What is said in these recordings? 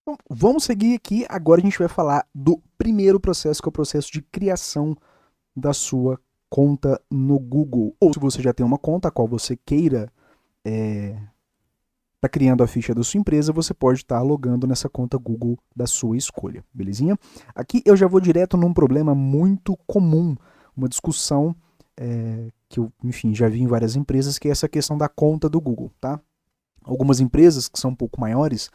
Então, vamos seguir aqui. Agora a gente vai falar do primeiro processo, que é o processo de criação da sua conta no Google. Ou se você já tem uma conta a qual você queira tá criando a ficha da sua empresa, você pode estar logando nessa conta Google da sua escolha, belezinha? Aqui eu já vou direto num problema muito comum, uma discussão que eu, enfim, já vi em várias empresas, que é essa questão da conta do Google, tá? Algumas empresas que são um pouco maiores,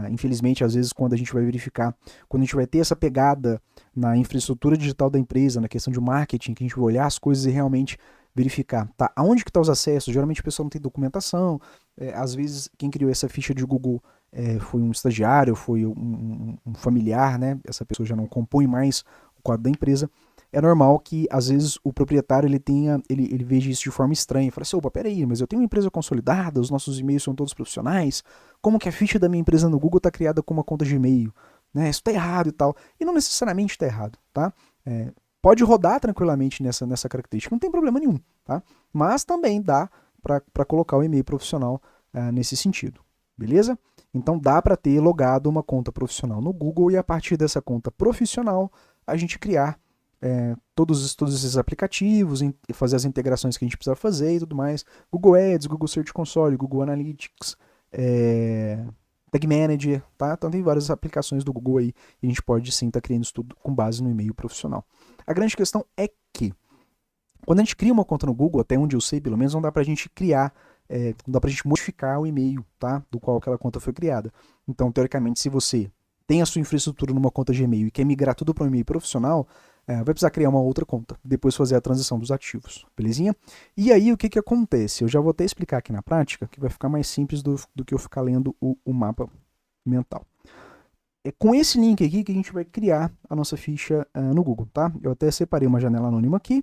infelizmente, às vezes, quando a gente vai verificar, quando a gente vai ter essa pegada na infraestrutura digital da empresa, na questão de marketing, que a gente vai olhar as coisas e realmente verificar, tá? Aonde que estão os acessos? Geralmente a pessoa não tem documentação, às vezes quem criou essa ficha de Google foi um estagiário, foi um familiar, né? Essa pessoa já não compõe mais o quadro da empresa. É normal que às vezes o proprietário ele veja isso de forma estranha, fala assim, opa, peraí, mas eu tenho uma empresa consolidada, os nossos e-mails são todos profissionais, como que a ficha da minha empresa no Google está criada com uma conta de e-mail? Né? Isso está errado e tal. E não necessariamente está errado, tá? Pode rodar tranquilamente nessa característica, não tem problema nenhum, tá? Mas também dá para colocar o e-mail profissional nesse sentido, beleza? Então dá para ter logado uma conta profissional no Google e a partir dessa conta profissional a gente criar todos esses aplicativos, fazer as integrações que a gente precisa fazer e tudo mais. Google Ads, Google Search Console, Google Analytics, Tag Manager, tá? Então tem várias aplicações do Google aí e a gente pode sim estar criando isso tudo com base no e-mail profissional. A grande questão é que quando a gente cria uma conta no Google, até onde eu sei, pelo menos, não dá pra gente criar, não dá pra gente modificar o e-mail, tá? Do qual aquela conta foi criada. Então, teoricamente, se você tem a sua infraestrutura numa conta de e-mail e quer migrar tudo para um e-mail profissional, vai precisar criar uma outra conta, depois fazer a transição dos ativos, belezinha? E aí, o que que acontece? Eu já vou até explicar aqui na prática, que vai ficar mais simples do que eu ficar lendo o mapa mental. É com esse link aqui que a gente vai criar a nossa ficha no Google, tá? Eu até separei uma janela anônima aqui,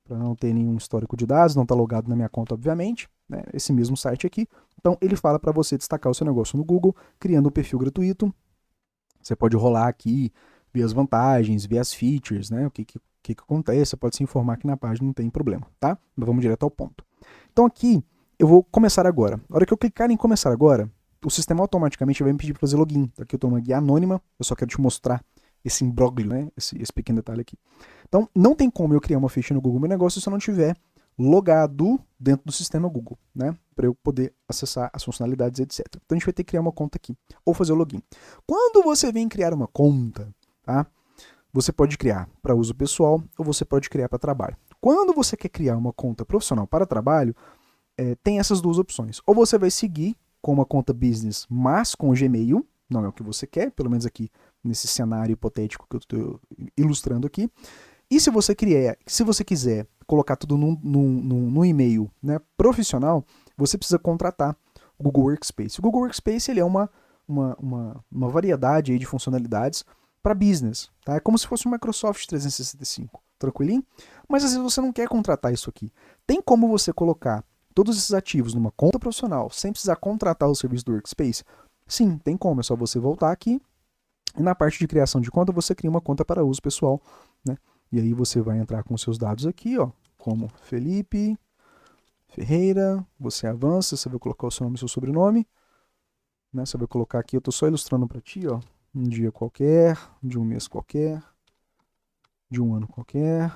para não ter nenhum histórico de dados, não está logado na minha conta, obviamente, né? Esse mesmo site aqui. Então, ele fala para você destacar o seu negócio no Google, criando um perfil gratuito. Você pode rolar aqui, ver as vantagens, ver as features, né? O que acontece, você pode se informar aqui na página, não tem problema, tá? Mas vamos direto ao ponto. Então, aqui, eu vou começar agora. Na hora que eu clicar em começar agora, o sistema automaticamente vai me pedir para fazer login. Aqui eu estou numa guia anônima, eu só quero te mostrar esse imbróglio, né? Esse pequeno detalhe aqui. Então, não tem como eu criar uma ficha no Google Meu Negócio se eu não tiver logado dentro do sistema Google, né? Para eu poder acessar as funcionalidades, etc. Então, a gente vai ter que criar uma conta aqui, ou fazer o login. Quando você vem criar uma conta, tá? Você pode criar para uso pessoal ou você pode criar para trabalho. Quando você quer criar uma conta profissional para trabalho, tem essas duas opções. Ou você vai seguir com uma conta business, mas com o Gmail, não é o que você quer, pelo menos aqui nesse cenário hipotético que eu estou ilustrando aqui. E se você quiser colocar tudo num e-mail, né, profissional, você precisa contratar o Google Workspace. O Google Workspace ele é uma variedade aí de funcionalidades para business. Tá? É como se fosse o Microsoft 365, tranquilinho? Mas às vezes você não quer contratar isso aqui. Tem como você colocar todos esses ativos numa conta profissional sem precisar contratar o serviço do Workspace? Sim, tem como. É só você voltar aqui e na parte de criação de conta você cria uma conta para uso pessoal, né? E aí você vai entrar com seus dados aqui, ó, como Felipe Ferreira, você avança, você vai colocar o seu nome e seu sobrenome, né? Você vai colocar aqui, eu estou só ilustrando para ti, ó, um dia qualquer, de um mês qualquer, de um ano qualquer.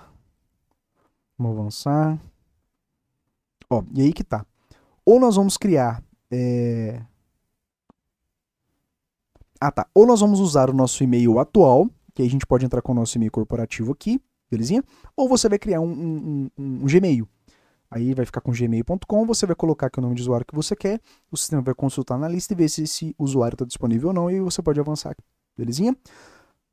Vamos avançar. Ó, e aí que tá. Ou nós vamos criar. Ou nós vamos usar o nosso e-mail atual, que aí a gente pode entrar com o nosso e-mail corporativo aqui, belezinha? Ou você vai criar um Gmail. Aí vai ficar com gmail.com, você vai colocar aqui o nome de usuário que você quer, o sistema vai consultar na lista e ver se esse usuário está disponível ou não, e você pode avançar aqui, belezinha?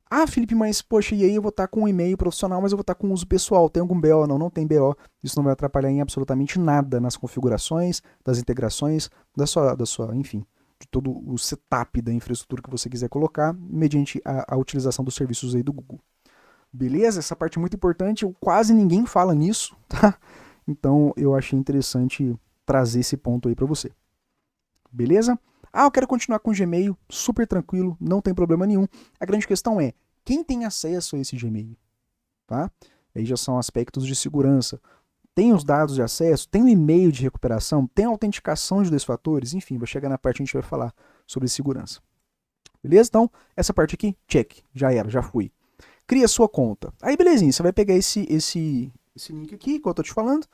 Ah, Felipe, mas poxa, e aí eu vou estar com um e-mail profissional, mas eu vou estar com uso pessoal. Tem algum BO? Não, não tem BO. Isso não vai atrapalhar em absolutamente nada nas configurações, das integrações, enfim, de todo o setup da infraestrutura que você quiser colocar, mediante a utilização dos serviços aí do Google. Beleza? Essa parte é muito importante, quase ninguém fala nisso, tá? Então eu achei interessante trazer esse ponto aí para você. Beleza? Ah, eu quero continuar com o Gmail, super tranquilo, não tem problema nenhum. A grande questão é, quem tem acesso a esse Gmail? Tá? Aí já são aspectos de segurança. Tem os dados de acesso, tem o e-mail de recuperação, tem a autenticação de dois fatores, enfim, vai chegar na parte que a gente vai falar sobre segurança. Beleza? Então, essa parte aqui, check, já era, já fui. Cria sua conta. Aí, belezinha, você vai pegar esse link aqui, que eu tô te falando,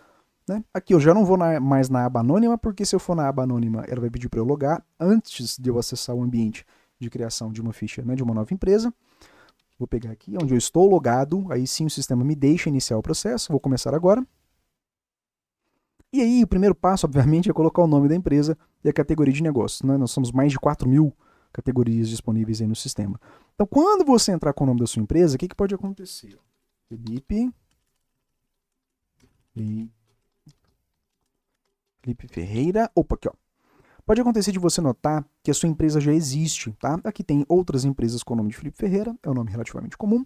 né? Aqui eu já não vou mais na aba anônima, porque se eu for na aba anônima, ela vai pedir para eu logar antes de eu acessar o ambiente de criação de uma ficha, né, de uma nova empresa. Vou pegar aqui onde eu estou logado, aí sim o sistema me deixa iniciar o processo, vou começar agora. E aí o primeiro passo, obviamente, é colocar o nome da empresa e a categoria de negócio, né? Nós somos mais de 4.000 categorias disponíveis aí no sistema. Então, quando você entrar com o nome da sua empresa, o que pode acontecer? Felipe Ferreira. Opa, aqui ó. Pode acontecer de você notar que a sua empresa já existe, tá? Aqui tem outras empresas com o nome de Felipe Ferreira, é um nome relativamente comum,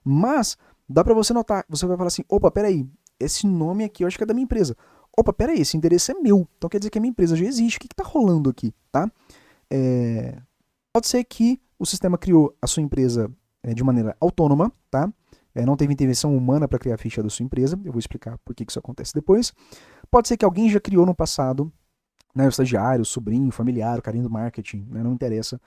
mas dá para você notar, você vai falar assim, opa, peraí, esse nome aqui eu acho que é da minha empresa. Opa, peraí, esse endereço é meu, então quer dizer que a minha empresa já existe, o que tá rolando aqui, tá? Pode ser que o sistema criou a sua empresa de maneira autônoma, tá? Não teve intervenção humana para criar a ficha da sua empresa, eu vou explicar por que isso acontece depois. Pode ser que alguém já criou no passado, né, o estagiário, o sobrinho, o familiar, o carinho do marketing, né, não interessa.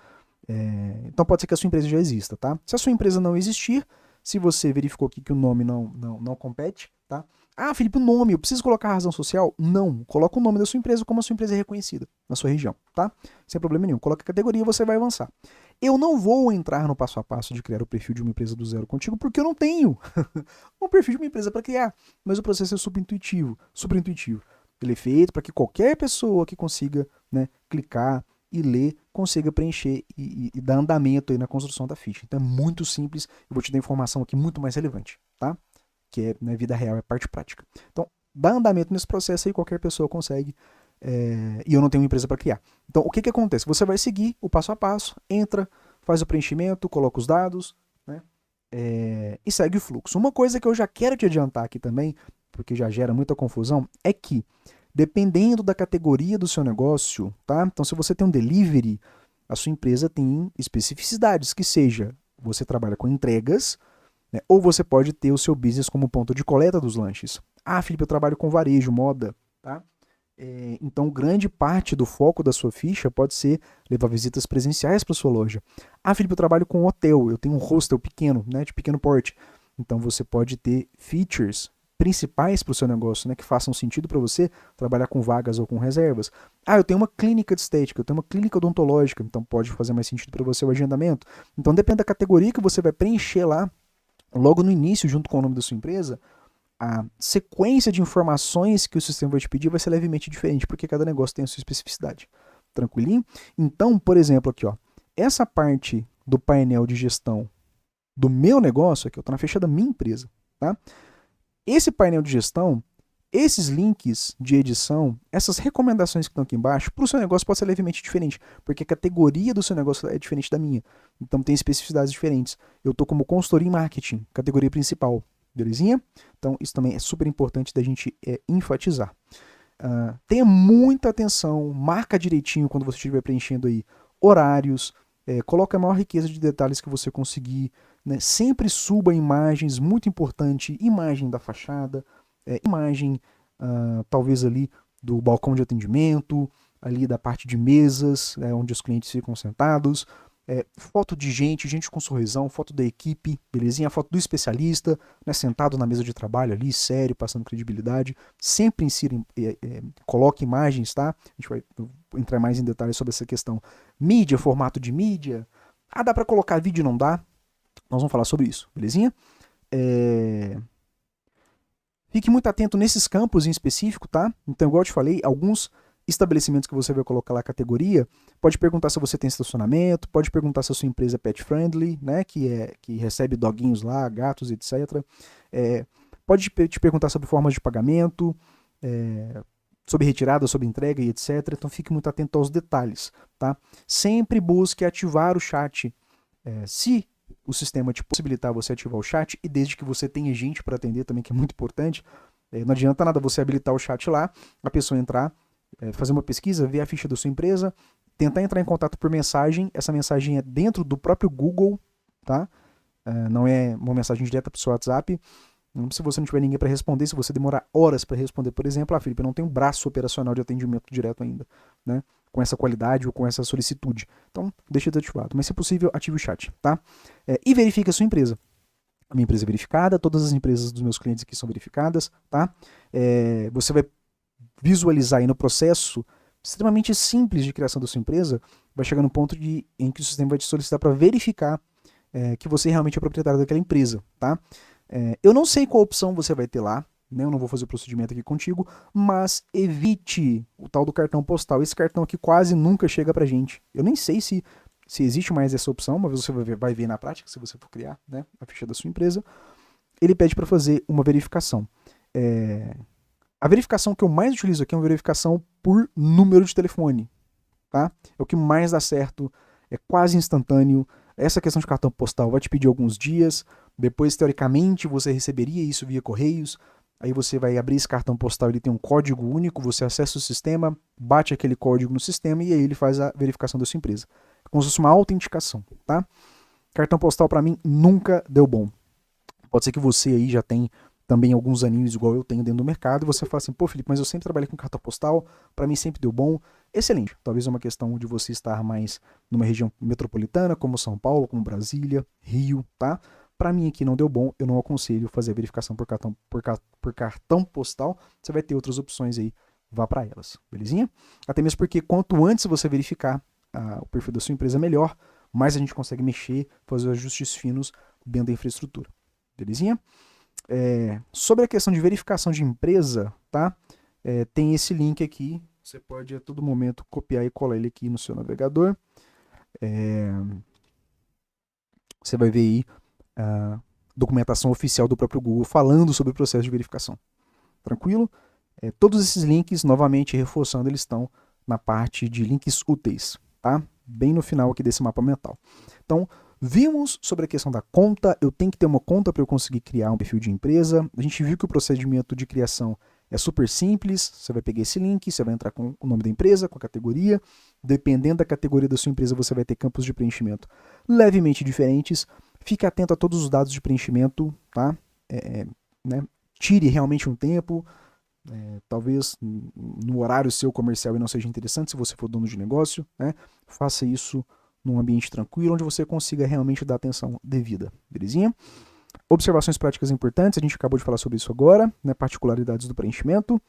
Então pode ser que a sua empresa já exista, tá? Se a sua empresa não existir, se você verificou aqui que o nome não compete, tá? Ah, Felipe, o nome, eu preciso colocar a razão social? Não, coloca o nome da sua empresa como a sua empresa é reconhecida na sua região, tá? Sem problema nenhum. Coloca a categoria e você vai avançar. Eu não vou entrar no passo a passo de criar o perfil de uma empresa do zero contigo, porque eu não tenho um perfil de uma empresa para criar. Mas o processo é super intuitivo. Ele é feito para que qualquer pessoa que consiga, né, clicar e ler, consiga preencher e dar andamento aí na construção da ficha. Então é muito simples, eu vou te dar informação aqui muito mais relevante, tá? Que é na vida real, é parte prática. Então, dá andamento nesse processo aí, qualquer pessoa consegue, e eu não tenho uma empresa para criar. Então, o que acontece? Você vai seguir o passo a passo, entra, faz o preenchimento, coloca os dados, né? E segue o fluxo. Uma coisa que eu já quero te adiantar aqui também, porque já gera muita confusão, é que dependendo da categoria do seu negócio, tá? Então, se você tem um delivery, a sua empresa tem especificidades, que seja, você trabalha com entregas, né? Ou você pode ter o seu business como ponto de coleta dos lanches. Ah, Felipe, eu trabalho com varejo, moda, tá? Então, grande parte do foco da sua ficha pode ser levar visitas presenciais para sua loja. Ah, Felipe, eu trabalho com hotel, eu tenho um hostel pequeno, né, de pequeno porte. Então, você pode ter features principais para o seu negócio, né, que façam sentido para você trabalhar com vagas ou com reservas. Ah, eu tenho uma clínica de estética, eu tenho uma clínica odontológica, então pode fazer mais sentido para você o agendamento. Então, depende da categoria que você vai preencher lá, logo no início, junto com o nome da sua empresa, a sequência de informações que o sistema vai te pedir vai ser levemente diferente, porque cada negócio tem a sua especificidade. Tranquilinho? Então, por exemplo, aqui, ó, essa parte do painel de gestão do meu negócio, aqui eu estou na ficha da minha empresa, tá? Esse painel de gestão, esses links de edição, essas recomendações que estão aqui embaixo, para o seu negócio pode ser levemente diferente, porque a categoria do seu negócio é diferente da minha. Então tem especificidades diferentes. Eu estou como consultoria em marketing, categoria principal. Belezinha? Então isso também é super importante da gente enfatizar. Tenha muita atenção, marca direitinho quando você estiver preenchendo aí horários, coloque a maior riqueza de detalhes que você conseguir, né? Sempre suba imagens, muito importante, imagem da fachada, imagem talvez ali do balcão de atendimento, ali da parte de mesas, onde os clientes ficam sentados, foto de gente com sorrisão, foto da equipe, belezinha, foto do especialista, né, sentado na mesa de trabalho ali, sério, passando credibilidade. Sempre insira, coloque imagens, tá? A gente vai entrar mais em detalhes sobre essa questão. Mídia, formato de mídia. Ah, dá para colocar vídeo, não dá? Nós vamos falar sobre isso, belezinha? Fique muito atento nesses campos em específico, tá? Então, igual eu te falei, alguns estabelecimentos que você vai colocar lá a categoria, pode perguntar se você tem estacionamento, pode perguntar se a sua empresa é pet friendly, né, que recebe doguinhos lá, gatos, etc. Pode te perguntar sobre formas de pagamento, sobre retirada, sobre entrega e etc. Então fique muito atento aos detalhes, tá? Sempre busque ativar o chat. Se o sistema te possibilitar você ativar o chat, e desde que você tenha gente para atender também, que é muito importante, não adianta nada você habilitar o chat lá, a pessoa entrar, fazer uma pesquisa, ver a ficha da sua empresa, tentar entrar em contato por mensagem. Essa mensagem é dentro do próprio Google, tá? Não é uma mensagem direta para o seu WhatsApp. Se você não tiver ninguém para responder, se você demorar horas para responder, por exemplo, Felipe, eu não tenho braço operacional de atendimento direto ainda, né? com essa qualidade ou com essa solicitude. Então, deixa desativado. Mas, se possível, ative o chat, tá? E verifique a sua empresa. A minha empresa é verificada, todas as empresas dos meus clientes aqui são verificadas, tá? Você vai visualizar aí no processo extremamente simples de criação da sua empresa, vai chegar no ponto em que o sistema vai te solicitar para verificar que você realmente é proprietário daquela empresa, tá? Eu não sei qual opção você vai ter lá, né? Eu não vou fazer o procedimento aqui contigo, mas evite o tal do cartão postal. Esse cartão aqui quase nunca chega pra gente. Eu nem sei se existe mais essa opção, uma vez você vai ver na prática, se você for criar, né, a ficha da sua empresa. Ele pede para fazer uma verificação. A verificação que eu mais utilizo aqui é uma verificação por número de telefone, tá? É o que mais dá certo, é quase instantâneo. Essa questão de cartão postal vai te pedir alguns dias, depois, teoricamente, você receberia isso via correios, aí você vai abrir esse cartão postal, ele tem um código único, você acessa o sistema, bate aquele código no sistema e aí ele faz a verificação da sua empresa. É como se fosse uma autenticação, tá? Cartão postal para mim nunca deu bom. Pode ser que você aí já tem também alguns aninhos igual eu tenho dentro do mercado, e você fala assim, pô, Felipe, mas eu sempre trabalhei com cartão postal, para mim sempre deu bom. Excelente. Talvez é uma questão de você estar mais numa região metropolitana, como São Paulo, como Brasília, Rio, tá? Para mim aqui não deu bom, eu não aconselho fazer a verificação por cartão postal, você vai ter outras opções aí, vá para elas, belezinha? Até mesmo porque quanto antes você verificar o perfil da sua empresa, melhor, mais a gente consegue mexer, fazer ajustes finos dentro da infraestrutura, belezinha? Sobre a questão de verificação de empresa, tá? Tem esse link aqui, você pode a todo momento copiar e colar ele aqui no seu navegador. Você vai ver aí a documentação oficial do próprio Google falando sobre o processo de verificação. Tranquilo? Todos esses links, novamente reforçando, eles estão na parte de links úteis, tá? Bem no final aqui desse mapa mental. Então, vimos sobre a questão da conta, eu tenho que ter uma conta para eu conseguir criar um perfil de empresa. A gente viu que o procedimento de criação é super simples, você vai pegar esse link, você vai entrar com o nome da empresa, com a categoria. Dependendo da categoria da sua empresa, você vai ter campos de preenchimento levemente diferentes. Fique atento a todos os dados de preenchimento, tá? Né? Tire realmente um tempo. Talvez no horário seu comercial e não seja interessante se você for dono de negócio, né? Faça isso num ambiente tranquilo, onde você consiga realmente dar atenção devida, belezinha? Observações práticas importantes, a gente acabou de falar sobre isso agora, né? Particularidades do preenchimento.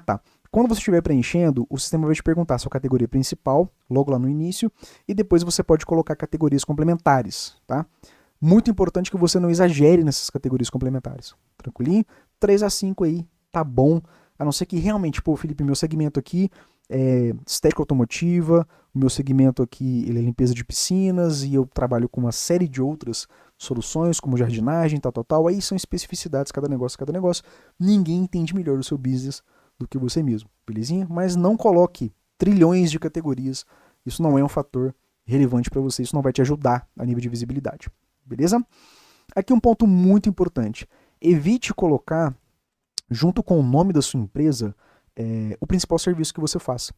Tá. Quando você estiver preenchendo, o sistema vai te perguntar a sua categoria principal, logo lá no início, e depois você pode colocar categorias complementares, tá? Muito importante que você não exagere nessas categorias complementares, tranquilinho? 3 a 5 aí, tá bom, a não ser que realmente, pô, Felipe, meu segmento aqui é estética automotiva, o meu segmento aqui ele é limpeza de piscinas e eu trabalho com uma série de outras soluções, como jardinagem, tal, aí são especificidades, cada negócio, ninguém entende melhor o seu business do que você mesmo, belezinha? Mas não coloque trilhões de categorias, isso não é um fator relevante para você, isso não vai te ajudar a nível de visibilidade, beleza? Aqui um ponto muito importante, evite colocar junto com o nome da sua empresa o principal serviço que você faça.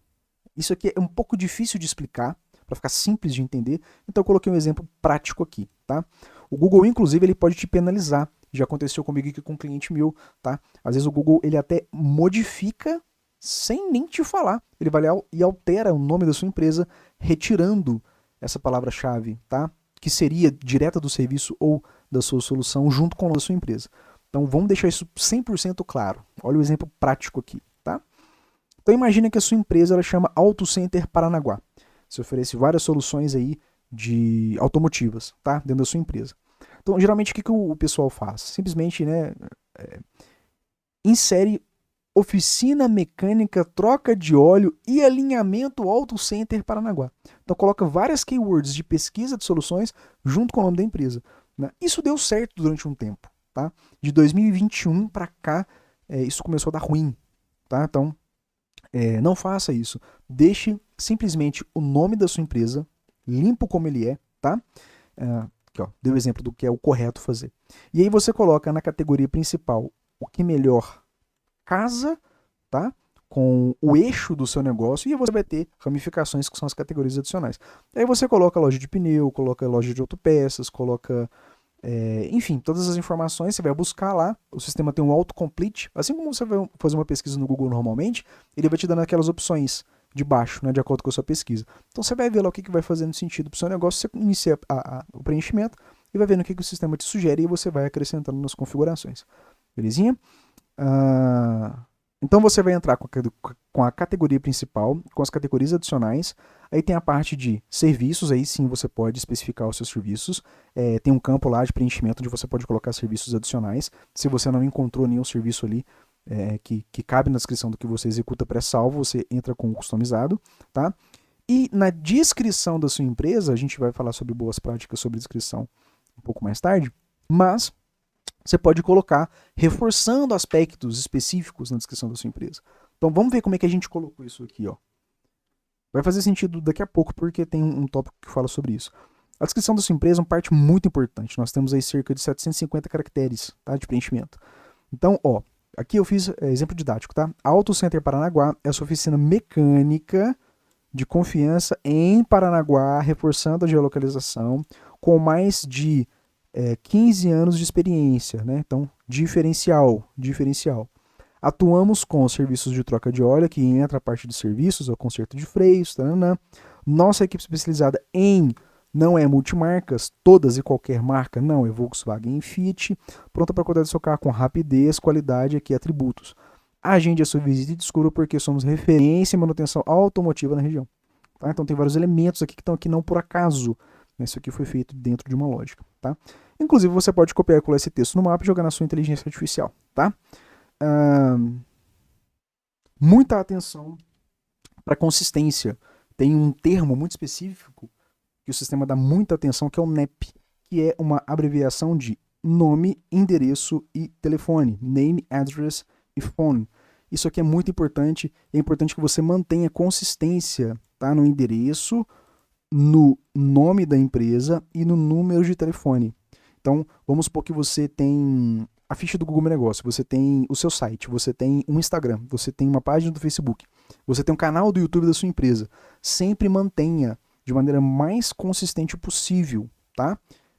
Isso aqui é um pouco difícil de explicar, para ficar simples de entender, então eu coloquei um exemplo prático aqui, tá? O Google, inclusive, ele pode te penalizar, já aconteceu comigo aqui com um cliente meu, tá? Às vezes o Google, ele até modifica sem nem te falar, ele vai lá e altera o nome da sua empresa, retirando essa palavra-chave, tá? Que seria direta do serviço ou da sua solução junto com a sua empresa. Então vamos deixar isso 100% claro. Olha o exemplo prático aqui, tá? Então imagina que a sua empresa ela chama Auto Center Paranaguá. Você oferece várias soluções aí de automotivas, tá? Dentro da sua empresa. Então, geralmente, o que o pessoal faz? Simplesmente, né, insere oficina mecânica, troca de óleo e alinhamento Auto Center Paranaguá. Então, coloca várias keywords de pesquisa de soluções junto com o nome da empresa, né? Isso deu certo durante um tempo, tá? De 2021 para cá, isso começou a dar ruim, tá? Então, não faça isso. Deixe simplesmente o nome da sua empresa limpo como ele é, tá? Aqui, ó, dei o exemplo do que é o correto fazer. E aí você coloca na categoria principal o que melhor casa, tá? Com o eixo do seu negócio, e você vai ter ramificações que são as categorias adicionais. Aí você coloca loja de pneu, coloca loja de autopeças, coloca enfim, todas as informações você vai buscar lá, o sistema tem um autocomplete, assim como você vai fazer uma pesquisa no Google normalmente, ele vai te dando aquelas opções de baixo, né, de acordo com a sua pesquisa. Então você vai ver lá o que vai fazendo sentido para o seu negócio, você inicia o preenchimento e vai vendo o que o sistema te sugere e você vai acrescentando nas configurações. Belezinha? Então você vai entrar com a categoria principal, com as categorias adicionais. Aí tem a parte de serviços, aí sim você pode especificar os seus serviços. Tem um campo lá de preenchimento onde você pode colocar serviços adicionais. Se você não encontrou nenhum serviço ali que cabe na descrição do que você executa pré-salvo, você entra com o customizado, tá? E na descrição da sua empresa, a gente vai falar sobre boas práticas sobre descrição um pouco mais tarde, mas você pode colocar reforçando aspectos específicos na descrição da sua empresa. Então vamos ver como é que a gente colocou isso aqui, ó. Vai fazer sentido daqui a pouco porque tem um tópico que fala sobre isso. A descrição da sua empresa é uma parte muito importante. Nós temos aí cerca de 750 caracteres, tá, de preenchimento. Então, ó, aqui eu fiz exemplo didático, tá? Auto Center Paranaguá é a sua oficina mecânica de confiança em Paranaguá, reforçando a geolocalização, com mais de 15 anos de experiência, né? Então, diferencial. Atuamos com serviços de troca de óleo, que entra a parte de serviços, o conserto de freios, taranã. Nossa equipe especializada não é multimarcas, todas e qualquer marca, não, é Volkswagen e Fiat, pronta para cuidar do seu carro com rapidez, qualidade e atributos. Agende a sua visita e descubra porque somos referência em manutenção automotiva na região. Tá? Então tem vários elementos aqui que estão aqui não por acaso. Isso aqui foi feito dentro de uma lógica. Tá? Inclusive você pode copiar e colar esse texto no mapa e jogar na sua inteligência artificial. Tá? Muita atenção para consistência. Tem um termo muito específico que o sistema dá muita atenção, que é o NAP, que é uma abreviação de nome, endereço e telefone. Name, address e phone. Isso aqui é muito importante. É importante que você mantenha consistência, tá, no endereço, no nome da empresa e no número de telefone. Então, vamos supor que você tem a ficha do Google Meu Negócio, você tem o seu site, você tem um Instagram, você tem uma página do Facebook, você tem um canal do YouTube da sua empresa. Sempre mantenha de maneira mais consistente possível, tá?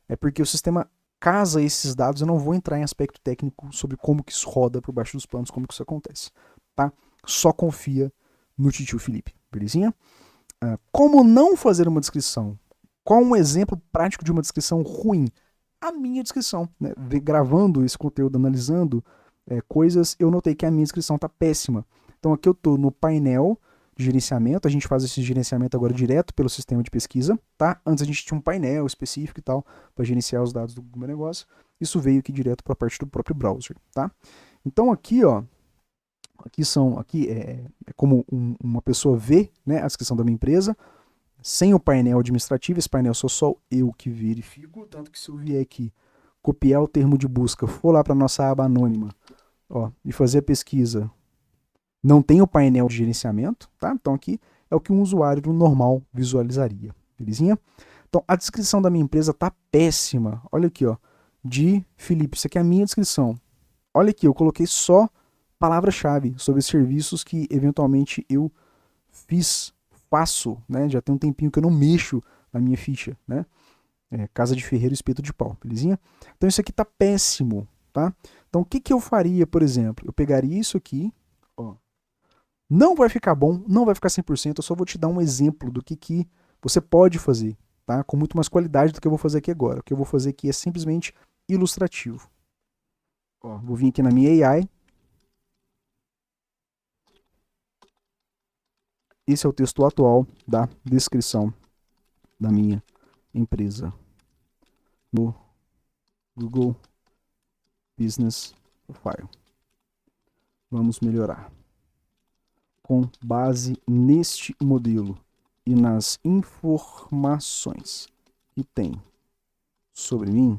É porque o sistema casa esses dados, eu não vou entrar em aspecto técnico sobre como que isso roda por baixo dos panos, como que isso acontece, tá? Só confia no titio Felipe, belezinha? Como não fazer uma descrição? Qual um exemplo prático de uma descrição ruim? A minha descrição, né? Gravando esse conteúdo, analisando coisas, eu notei que a minha descrição tá péssima. Então aqui eu tô no painel de gerenciamento, a gente faz esse gerenciamento agora direto pelo sistema de pesquisa, tá? Antes a gente tinha um painel específico e tal, para gerenciar os dados do meu negócio. Isso veio aqui direto para a parte do próprio browser, tá? Então aqui, ó, aqui é como uma pessoa vê, né, a descrição da minha empresa, sem o painel administrativo. Esse painel sou só eu que verifico, tanto que se eu vier aqui, copiar o termo de busca, for lá para nossa aba anônima, ó, e fazer a pesquisa, não tem o painel de gerenciamento, tá? Então aqui é o que um usuário normal visualizaria, belezinha? Então a descrição da minha empresa tá péssima. Olha aqui, ó, de Felipe, isso aqui é a minha descrição. Olha aqui, eu coloquei só palavra-chave sobre serviços que eventualmente eu faço, né? Já tem um tempinho que eu não mexo na minha ficha, né? Casa de ferreiro, espeto de pau, belezinha? Então isso aqui tá péssimo, tá? Então o que eu faria, por exemplo? Eu pegaria isso aqui, ó. Não vai ficar bom, não vai ficar 100%, eu só vou te dar um exemplo do que você pode fazer, tá? Com muito mais qualidade do que eu vou fazer aqui agora. O que eu vou fazer aqui é simplesmente ilustrativo. Ó, vou vir aqui na minha AI. Esse é o texto atual da descrição da minha empresa no Google Business Profile. Vamos melhorar. Com base neste modelo e nas informações que tem sobre mim,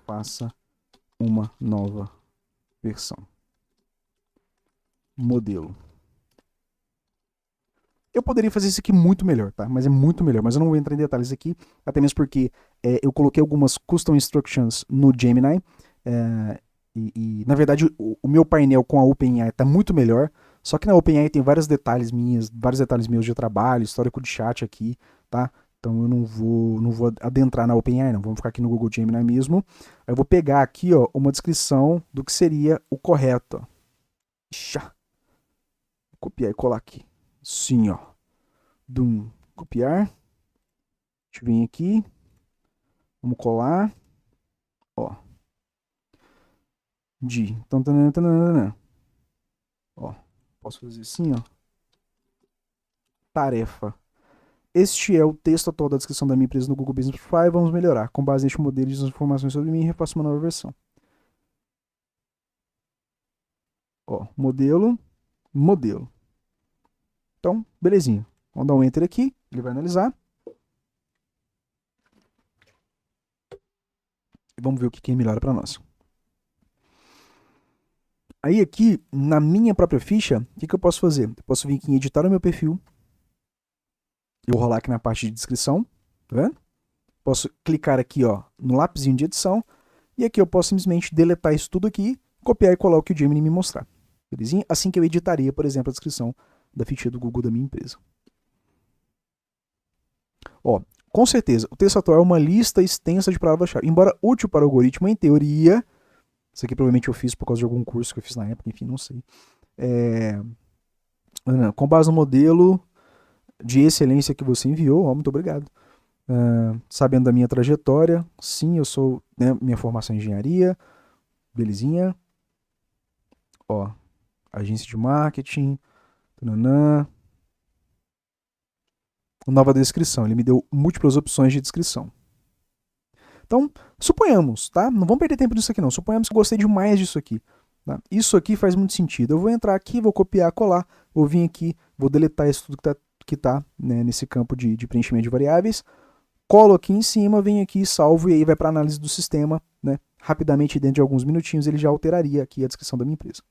faça uma nova versão. Modelo. Eu poderia fazer isso aqui muito melhor, tá? Mas é muito melhor. Mas eu não vou entrar em detalhes aqui, até mesmo porque eu coloquei algumas custom instructions no Gemini. Na verdade, o meu painel com a OpenAI está muito melhor. Só que na OpenAI tem vários detalhes meus de trabalho, histórico de chat aqui, tá? Então eu não vou adentrar na OpenAI, não. Vamos ficar aqui no Google Gemini mesmo. Eu vou pegar aqui, ó, uma descrição do que seria o correto. copiar e colar aqui. Sim, ó. Copiar. A gente vem aqui. Vamos colar. Ó. Então, ó. Posso fazer assim, ó. Tarefa. Este é o texto atual da descrição da minha empresa no Google Business Profile. Vamos melhorar. Com base neste modelo de informações sobre mim, repasso uma nova versão. Ó, modelo. Então, belezinha. Vamos dar um enter aqui. Ele vai analisar. E vamos ver o que melhora para nós. Aí aqui, na minha própria ficha, o que eu posso fazer? Eu posso vir aqui em editar o meu perfil. Eu vou rolar aqui na parte de descrição. Tá vendo? Posso clicar aqui, ó, no lapisinho de edição. E aqui eu posso simplesmente deletar isso tudo aqui, copiar e colar o que o Gemini me mostrar. Belezinha? Assim que eu editaria, por exemplo, a descrição da ficha do Google da minha empresa. Ó, com certeza, o texto atual é uma lista extensa de palavras-chave. Embora útil para o algoritmo, em teoria, isso aqui provavelmente eu fiz por causa de algum curso que eu fiz na época, enfim, não sei. Com base no modelo de excelência que você enviou, ó, muito obrigado. Sabendo da minha trajetória, sim, eu sou, né, minha formação em engenharia, belezinha. Ó, agência de marketing, tananã. Nova descrição, ele me deu múltiplas opções de descrição. Então, suponhamos, tá? Não vamos perder tempo nisso aqui não, suponhamos que eu gostei demais disso aqui. Tá? Isso aqui faz muito sentido. Eu vou entrar aqui, vou copiar, colar, vou vir aqui, vou deletar isso tudo que tá né, nesse campo de preenchimento de variáveis, colo aqui em cima, venho aqui, salvo, e aí vai para análise do sistema, né? Rapidamente, dentro de alguns minutinhos, ele já alteraria aqui a descrição da minha empresa.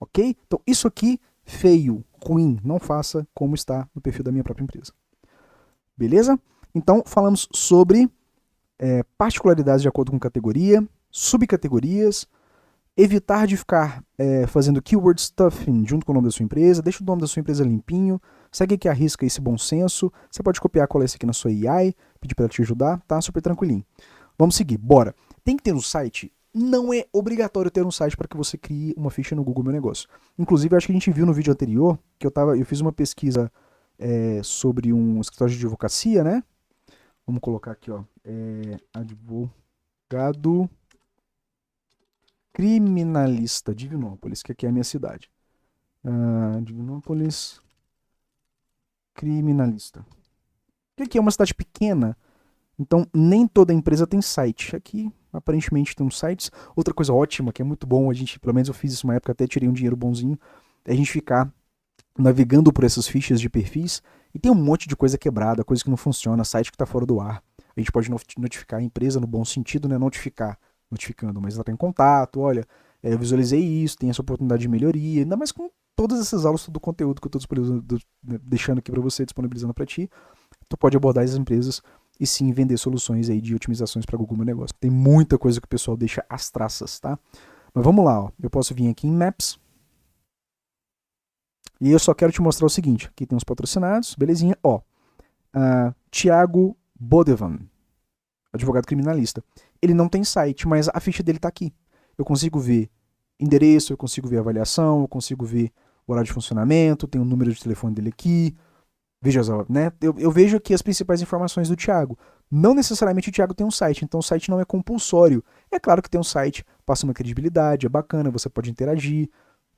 Ok? Então, isso aqui, feio, ruim, não faça como está no perfil da minha própria empresa. Beleza? Então, falamos sobre particularidades de acordo com categoria, subcategorias, evitar de ficar fazendo keyword stuffing junto com o nome da sua empresa, deixa o nome da sua empresa limpinho, segue aqui a risca esse bom senso, você pode copiar, colar isso aqui na sua AI, pedir para ela te ajudar, tá? Super tranquilinho. Vamos seguir, bora. Tem que ter um site? Não é obrigatório ter um site para que você crie uma ficha no Google Meu Negócio. Inclusive, acho que a gente viu no vídeo anterior que eu fiz uma pesquisa sobre um escritório de advocacia, né? Vamos colocar aqui, ó, advogado criminalista Divinópolis, que aqui é a minha cidade. Divinópolis criminalista. Que aqui é uma cidade pequena, então nem toda empresa tem site. Aqui, aparentemente, tem uns sites. Outra coisa ótima, que é muito bom, pelo menos eu fiz isso uma época, até tirei um dinheiro bonzinho, é a gente ficar navegando por essas fichas de perfis e tem um monte de coisa quebrada, coisa que não funciona, site que está fora do ar. A gente pode notificar a empresa no bom sentido, né? Notificando, mas ela tem contato, olha, eu visualizei isso, tem essa oportunidade de melhoria, ainda mais com todas essas aulas, todo o conteúdo que eu estou deixando aqui para você, disponibilizando para ti, tu pode abordar as empresas e sim vender soluções aí de otimizações para Google Meu Negócio. Tem muita coisa que o pessoal deixa às traças, tá? Mas vamos lá, ó. Eu posso vir aqui em Maps, e eu só quero te mostrar o seguinte, aqui tem os patrocinados, belezinha, ó, Thiago Bodevan, advogado criminalista. Ele não tem site, mas a ficha dele tá aqui. Eu consigo ver endereço, eu consigo ver avaliação, eu consigo ver o horário de funcionamento, tem o número de telefone dele aqui, veja, né? Eu vejo aqui as principais informações do Thiago. Não necessariamente o Thiago tem um site, então o site não é compulsório. É claro que tem um site, passa uma credibilidade, é bacana, você pode interagir,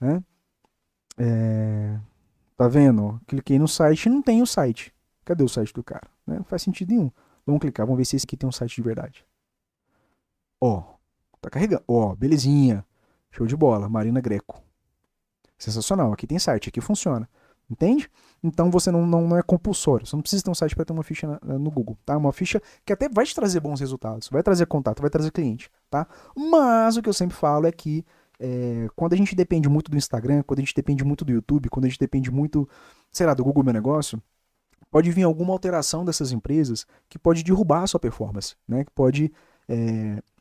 né? Tá vendo? Cliquei no site e não tem o site. Cadê o site do cara? Né? Não faz sentido nenhum. Vamos clicar, vamos ver se esse aqui tem um site de verdade. Ó, tá carregando. Ó, belezinha. Show de bola. Marina Greco. Sensacional. Aqui tem site, aqui funciona. Entende? Então você não é compulsório. Você não precisa ter um site para ter uma ficha no Google, tá? Uma ficha que até vai te trazer bons resultados, vai trazer contato, vai trazer cliente, tá? Mas o que eu sempre falo é que quando a gente depende muito do Instagram, quando a gente depende muito do YouTube, quando a gente depende muito, sei lá, do Google Meu Negócio, pode vir alguma alteração dessas empresas que pode derrubar a sua performance, né? Que pode,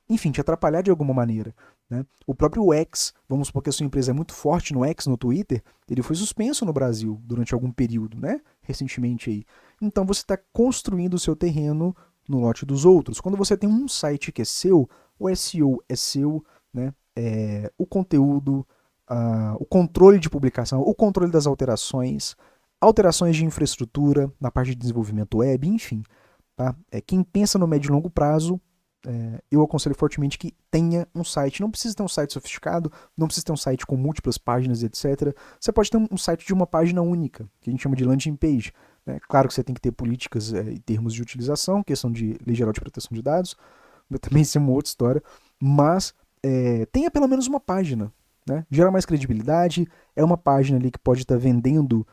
enfim, te atrapalhar de alguma maneira. Né? O próprio X, vamos supor que a sua empresa é muito forte no X, no Twitter, ele foi suspenso no Brasil durante algum período, né? Recentemente aí. Então você está construindo o seu terreno no lote dos outros. Quando você tem um site que é seu, o SEO é seu, né? O conteúdo, o controle de publicação, o controle das alterações, alterações de infraestrutura na parte de desenvolvimento web, enfim. Tá? Quem pensa no médio e longo prazo, eu aconselho fortemente que tenha um site. Não precisa ter um site sofisticado, não precisa ter um site com múltiplas páginas, etc. Você pode ter um site de uma página única, que a gente chama de landing page. Né? Claro que você tem que ter políticas e termos de utilização, questão de Lei Geral de Proteção de Dados, também isso é uma outra história, mas tenha pelo menos uma página. Né? Gera mais credibilidade, é uma página ali que pode estar vendendo,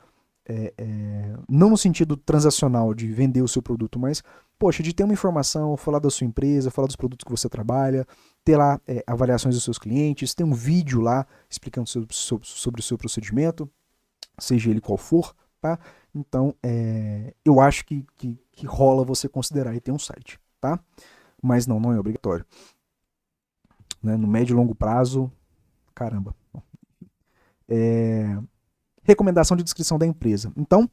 não no sentido transacional de vender o seu produto, mas, poxa, de ter uma informação, falar da sua empresa, falar dos produtos que você trabalha, ter lá avaliações dos seus clientes, ter um vídeo lá explicando sobre o seu procedimento, seja ele qual for, tá? Então, eu acho que rola você considerar e ter um site, tá? Mas não é obrigatório. Né? No médio e longo prazo, caramba. Recomendação de descrição da empresa. Então,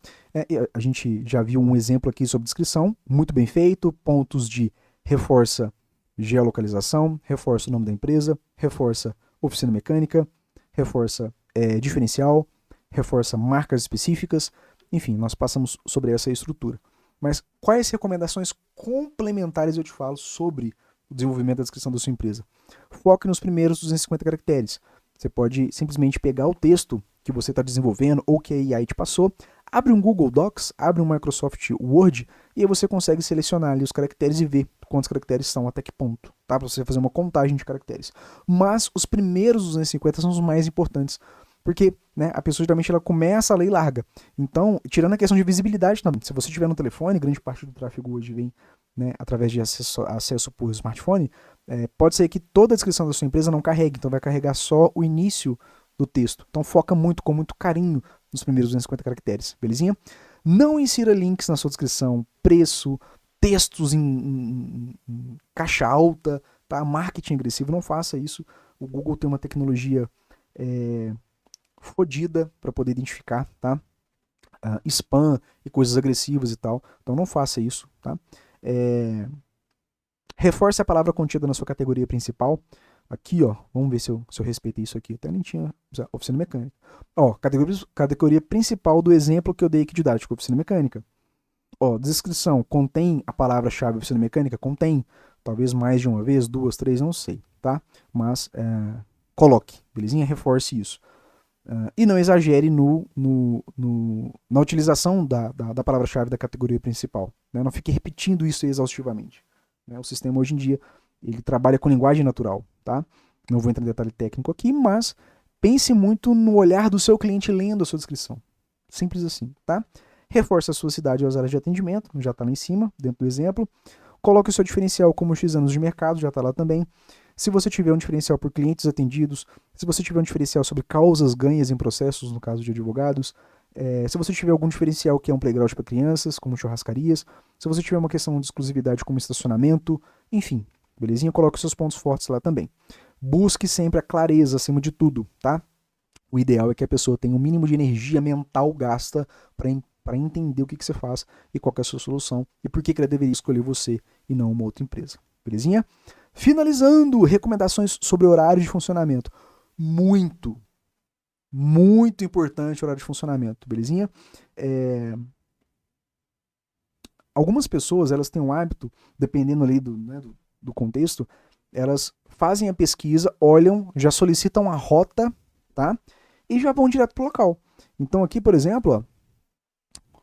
a gente já viu um exemplo aqui sobre descrição, muito bem feito, pontos de reforça geolocalização, reforça o nome da empresa, reforça oficina mecânica, reforça diferencial, reforça marcas específicas, enfim, nós passamos sobre essa estrutura. Mas quais recomendações complementares eu te falo sobre o desenvolvimento da descrição da sua empresa? Foque nos primeiros 250 caracteres. Você pode simplesmente pegar o texto que você está desenvolvendo ou que a AI te passou, abre um Google Docs, abre um Microsoft Word e aí você consegue selecionar ali os caracteres e ver quantos caracteres são, até que ponto, tá? Para você fazer uma contagem de caracteres. Mas os primeiros 250 são os mais importantes, porque né, a pessoa geralmente ela começa a ler e larga. Então, tirando a questão de visibilidade também, se você tiver no telefone, grande parte do tráfego hoje vem né, através de acesso por smartphone, pode ser que toda a descrição da sua empresa não carregue, então vai carregar só o início do texto. Então foca muito, com muito carinho nos primeiros 250 caracteres, belezinha? Não insira links na sua descrição, preço, textos em caixa alta, tá? Marketing agressivo, não faça isso. O Google tem uma tecnologia fodida para poder identificar, tá? Spam e coisas agressivas e tal. Então não faça isso, tá? Reforce a palavra contida na sua categoria principal. Aqui, ó, vamos ver se eu respeitei isso aqui. Até nem tinha oficina mecânica. Ó, categoria principal do exemplo que eu dei aqui didático, oficina mecânica. Ó, descrição, contém a palavra-chave oficina mecânica? Contém. Talvez mais de uma vez, 2, 3, não sei, tá? Mas coloque, belezinha? Reforce isso. E não exagere na utilização da palavra-chave da categoria principal. Né? Não fique repetindo isso exaustivamente. Né? O sistema hoje em dia ele trabalha com linguagem natural. Tá? Não vou entrar em detalhe técnico aqui, mas pense muito no olhar do seu cliente lendo a sua descrição. Simples assim. Tá? Reforce a sua cidade e as áreas de atendimento, já está lá em cima, dentro do exemplo. Coloque o seu diferencial como X anos de mercado, já está lá também. Se você tiver um diferencial por clientes atendidos, se você tiver um diferencial sobre causas ganhas em processos, no caso de advogados, se você tiver algum diferencial que é um playground para crianças, como churrascarias, se você tiver uma questão de exclusividade como estacionamento, enfim, belezinha? Coloque os seus pontos fortes lá também. Busque sempre a clareza acima de tudo, tá? O ideal é que a pessoa tenha o mínimo de energia mental gasta para entender o que você faz e qual é a sua solução e por que ela deveria escolher você e não uma outra empresa. Belezinha? Finalizando, recomendações sobre horário de funcionamento. Muito importante o horário de funcionamento, belezinha? Algumas pessoas, elas têm um hábito, dependendo ali do contexto, elas fazem a pesquisa, olham, já solicitam a rota, tá? E já vão direto pro local. Então aqui, por exemplo, ó,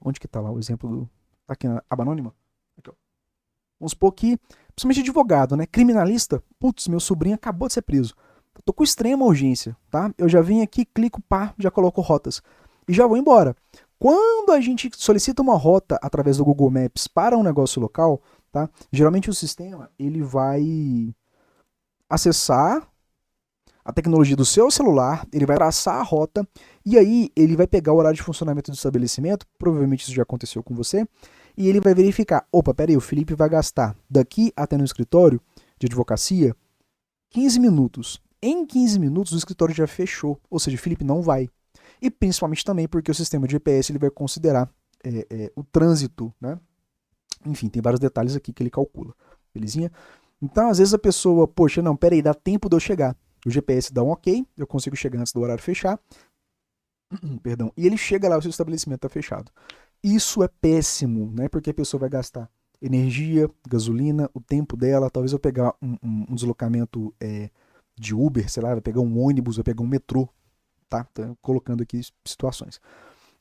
onde que tá lá o exemplo do... Tá aqui na aba anônima? Aqui, ó. Vamos supor que, principalmente advogado, né? Criminalista, putz, meu sobrinho acabou de ser preso. Eu tô com extrema urgência, tá? Eu já venho aqui, clico, pá, já coloco rotas. E já vou embora. Quando a gente solicita uma rota através do Google Maps para um negócio local, tá? Geralmente o sistema, ele vai acessar a tecnologia do seu celular, ele vai traçar a rota e aí ele vai pegar o horário de funcionamento do estabelecimento, provavelmente isso já aconteceu com você, e ele vai verificar, opa, peraí, o Felipe vai gastar daqui até no escritório de advocacia 15 minutos. Em 15 minutos o escritório já fechou, ou seja, o Felipe não vai. E principalmente também porque o sistema de GPS ele vai considerar o trânsito, né? Enfim, tem vários detalhes aqui que ele calcula, belezinha? Então, às vezes a pessoa, poxa, não, peraí, dá tempo de eu chegar. O GPS dá um ok, eu consigo chegar antes do horário fechar, perdão, e ele chega lá, o seu estabelecimento está fechado. Isso é péssimo, né? Porque a pessoa vai gastar energia, gasolina, o tempo dela. Talvez eu pegar um deslocamento de Uber, sei lá, vai pegar um ônibus, vai pegar um metrô, tá? Então, colocando aqui situações.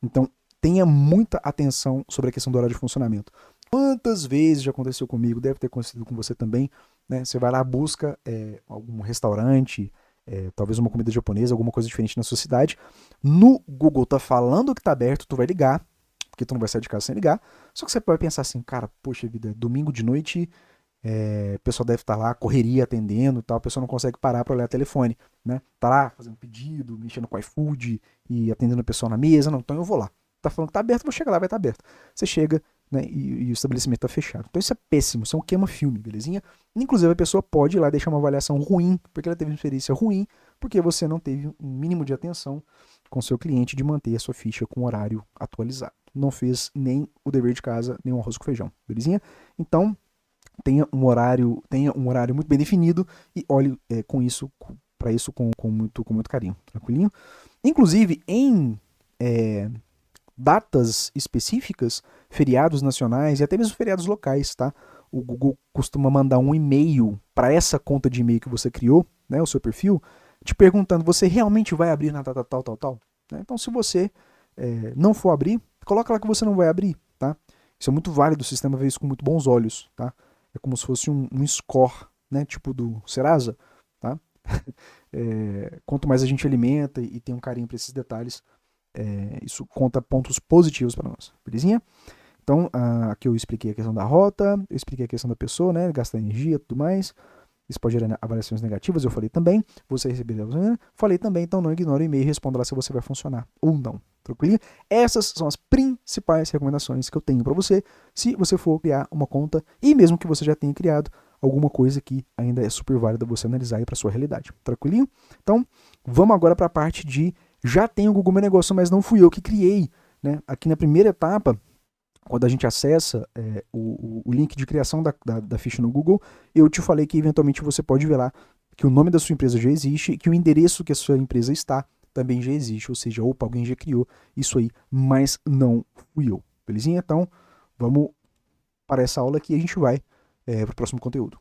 Então, tenha muita atenção sobre a questão do horário de funcionamento. Quantas vezes já aconteceu comigo, deve ter acontecido com você também, né? Você vai lá, busca algum restaurante, talvez uma comida japonesa, alguma coisa diferente na sua cidade. No Google tá falando que tá aberto, tu vai ligar, porque tu não vai sair de casa sem ligar. Só que você pode pensar assim, cara, poxa vida, domingo de noite, o pessoal deve estar lá, correria atendendo e tal, a pessoa não consegue parar para olhar o telefone, né? Tá lá fazendo pedido, mexendo com o iFood e atendendo a pessoa na mesa, não, então eu vou lá. Tá falando que tá aberto, eu vou chegar lá, vai estar aberto. Você chega, né, e o estabelecimento tá fechado. Então isso é péssimo, isso é um queima-filme, belezinha? Inclusive a pessoa pode ir lá deixar uma avaliação ruim, porque ela teve uma experiência ruim, porque você não teve um mínimo de atenção com seu cliente de manter a sua ficha com o horário atualizado. Não fez nem o dever de casa, nem o arroz com feijão, belezinha? Então, tenha um horário muito bem definido e olhe com isso, para isso com muito carinho, tranquilinho? Inclusive, em datas específicas, feriados nacionais e até mesmo feriados locais, tá? O Google costuma mandar um e-mail para essa conta de e-mail que você criou, né, o seu perfil, te perguntando, você realmente vai abrir na data tal, tal, tal? Né? Então, se você não for abrir, coloca lá que você não vai abrir, tá? Isso é muito válido, o sistema vê isso com muito bons olhos, tá? É como se fosse um score, né, tipo do Serasa, tá? Quanto mais a gente alimenta e tem um carinho para esses detalhes, isso conta pontos positivos para nós, belezinha? Então, aqui eu expliquei a questão da rota, eu expliquei a questão da pessoa, né, gastar energia e tudo mais. Isso pode gerar avaliações negativas, eu falei também. Você receber, falei também, então não ignore o e-mail e responda lá se você vai funcionar ou não. Tranquilinho? Essas são as principais recomendações que eu tenho para você, se você for criar uma conta e mesmo que você já tenha criado alguma coisa que ainda é super válida você analisar aí para sua realidade. Tranquilinho? Então, vamos agora para a parte de já tenho o Google Meu Negócio, mas não fui eu que criei, né? Aqui na primeira etapa, quando a gente acessa o link de criação da ficha no Google, eu te falei que eventualmente você pode ver lá que o nome da sua empresa já existe e que o endereço que a sua empresa está também já existe, ou seja, opa, alguém já criou isso aí, mas não fui eu, belezinha? Então, vamos para essa aula aqui e a gente vai para o próximo conteúdo.